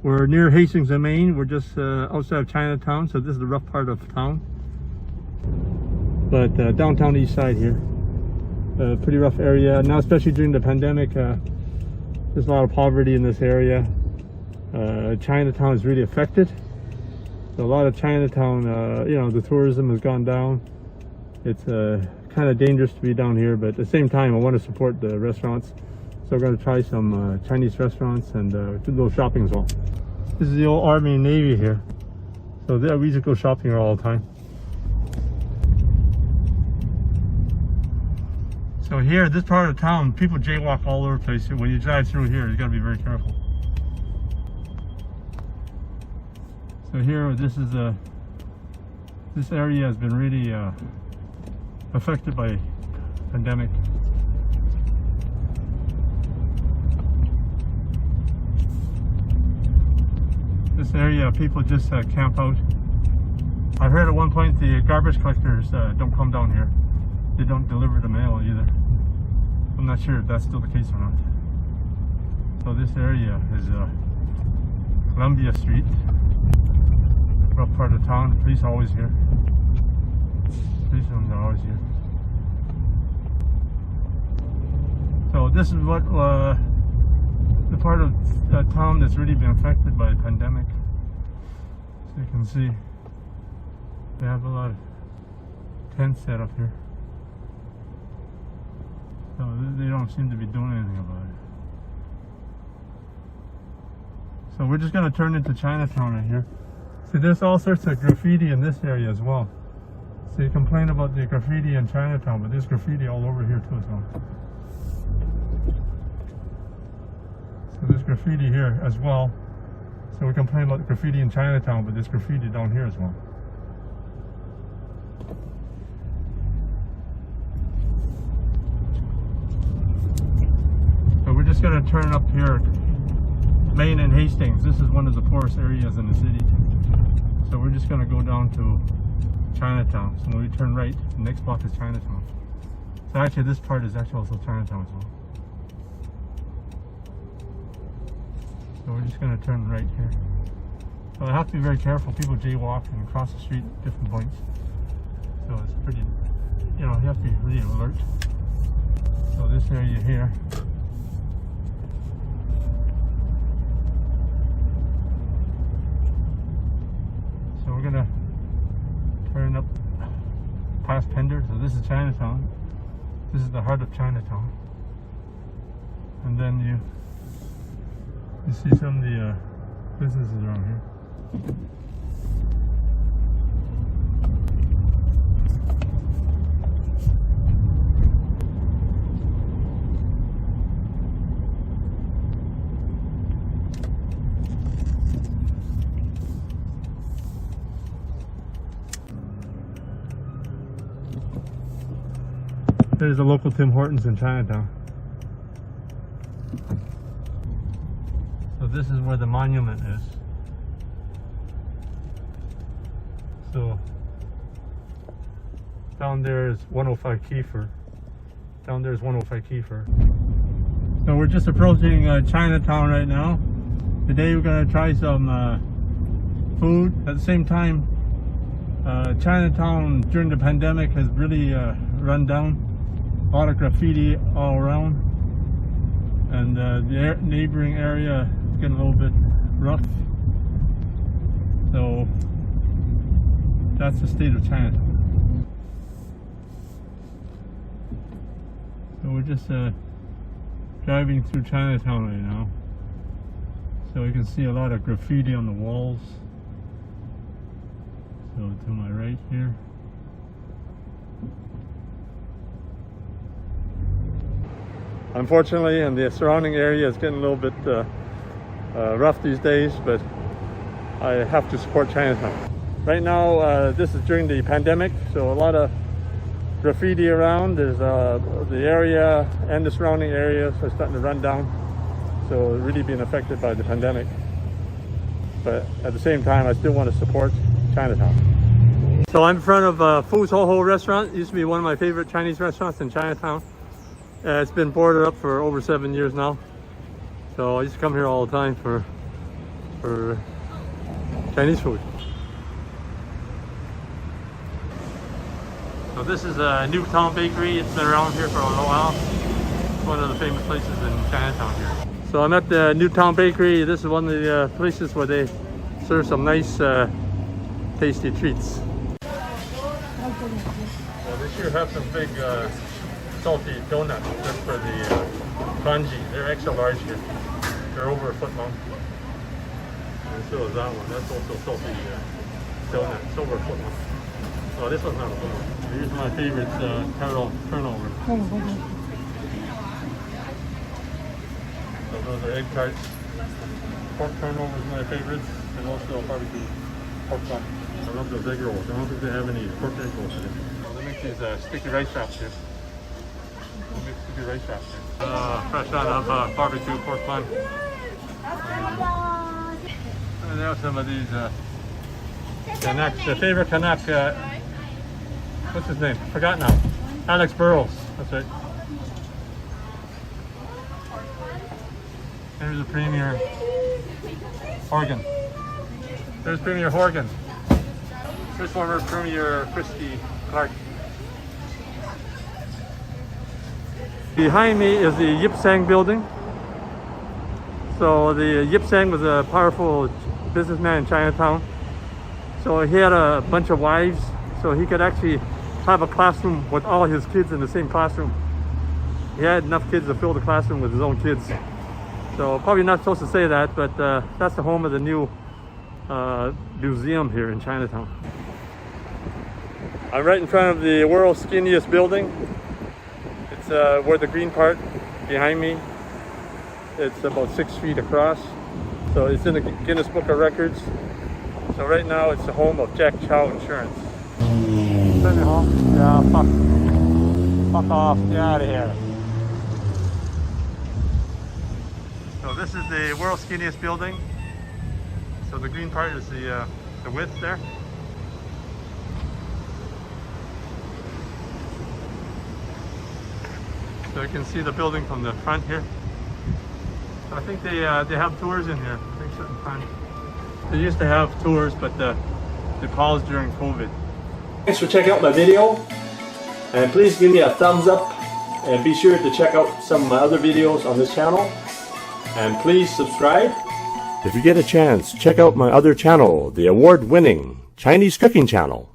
We're near Hastings and Maine. We're just outside of Chinatown, so this is the rough part of town. But downtown Eastside here, pretty rough area now, especially during the pandemic. There's a lot of poverty in this area. Chinatown is really affected. So a lot of Chinatown, the tourism has gone down. It's kind of dangerous to be down here, but at the same time, I want to support the restaurants. So we're going to try some Chinese restaurants and do a little shopping as well. This is the old Army and Navy here. So there, we used to go shopping here all the time. So here, this part of town, people jaywalk all over the place. When you drive through here, you got to be very careful. So here, this area has been really affected by pandemic. This area, people just camp out. I heard at one point the garbage collectors don't come down here. They don't deliver the mail either. I'm not sure if that's still the case or not. So this area is Columbia Street. Rough part of town. The police are always here. Policemen are always here. So this is what the part of town that's really been affected by the pandemic. So you can see they have a lot of tents set up here. So they don't seem to be doing anything about it. So we're just going to turn into Chinatown right here. See, there's all sorts of graffiti in this area as well. So you complain about the graffiti in Chinatown, but there's graffiti all over here too as well. So there's graffiti here as well. So we complain about the graffiti in Chinatown, but there's graffiti down here as well. So we're just going to turn up here, Maine and Hastings. This is one of the poorest areas in the city. So we're just going to go down to Chinatown. So when we turn right, the next block is Chinatown. So actually this part is actually also Chinatown as well. So we're just going to turn right here. So I have to be very careful. People jaywalk and cross the street at different points. So it's pretty, you have to be really alert. So this area here. So we're going to turn up past Pender. So this is Chinatown. This is the heart of Chinatown. And then you see some of the businesses around here. There's a local Tim Hortons in Chinatown. So this is where the monument is. So down there is 105 Kiefer. Down there is 105 Kiefer. So we're just approaching Chinatown right now. Today we're going to try some food. At the same time, Chinatown during the pandemic has really run down. A lot of graffiti all around. And the neighboring area is getting a little bit rough. So that's the state of Chinatown. So we're just driving through Chinatown right now. So you can see a lot of graffiti on the walls. So to my right here. Unfortunately, and the surrounding area is getting a little bit rough these days, but I have to support Chinatown. Right now, this is during the pandemic, so a lot of graffiti around. There's the area and the surrounding areas are starting to run down, so really being affected by the pandemic. But at the same time, I still want to support Chinatown. So I'm in front of Fu's Ho Ho restaurant. It used to be one of my favorite Chinese restaurants in Chinatown. It's been boarded up for over 7 years now. So I used to come here all the time for for Chinese food. So this is a Newtown Bakery. It's been around here for a little while. It's one of the famous places in Chinatown here. So I'm at the Newtown Bakery. This is one of the places where they serve some nice tasty treats. Well, this year have some big salty donuts just for the congee. They're extra large here. They're over a foot long. And so is that one. That's also salty donut. It's over a foot long. Oh, this one's not a foot long. Here's my favorite turnover. So those are egg tarts. Pork turnover is my favorites, and also barbecue pork bun. I love those egg rolls. I don't think they have any pork egg rolls today. Well, they make these sticky rice wraps here. They make sticky rice wraps here. Fresh out of barbecue pork bun. And there are some of these Canucks. The favorite Canuck, what's his name? Forgot now. Alex Burrows. That's right. There's the Premier Horgan. There's Premier Horgan. Here's former Premier Christy Clark. Behind me is the Yip Sang building. So the Yip Sang was a powerful businessman in Chinatown. So he had a bunch of wives, so he could actually have a classroom with all his kids in the same classroom. He had enough kids to fill the classroom with his own kids. So probably not supposed to say that, but that's the home of the new museum here in Chinatown. I'm right in front of the world's skinniest building. It's where the green part behind me. It's about 6 feet across. So it's in the Guinness Book of Records. So right now it's the home of Jack Chow Insurance. Send me home? Yeah, fuck off, get out of here. So this is the world's skinniest building. So the green part is the width there. So you can see the building from the front here. So I think they have tours in here. I think certain times. They used to have tours, but they paused during COVID. Thanks for checking out my video, and please give me a thumbs up, and be sure to check out some of my other videos on this channel, and please subscribe. If you get a chance, check out my other channel, the award-winning Chinese cooking channel.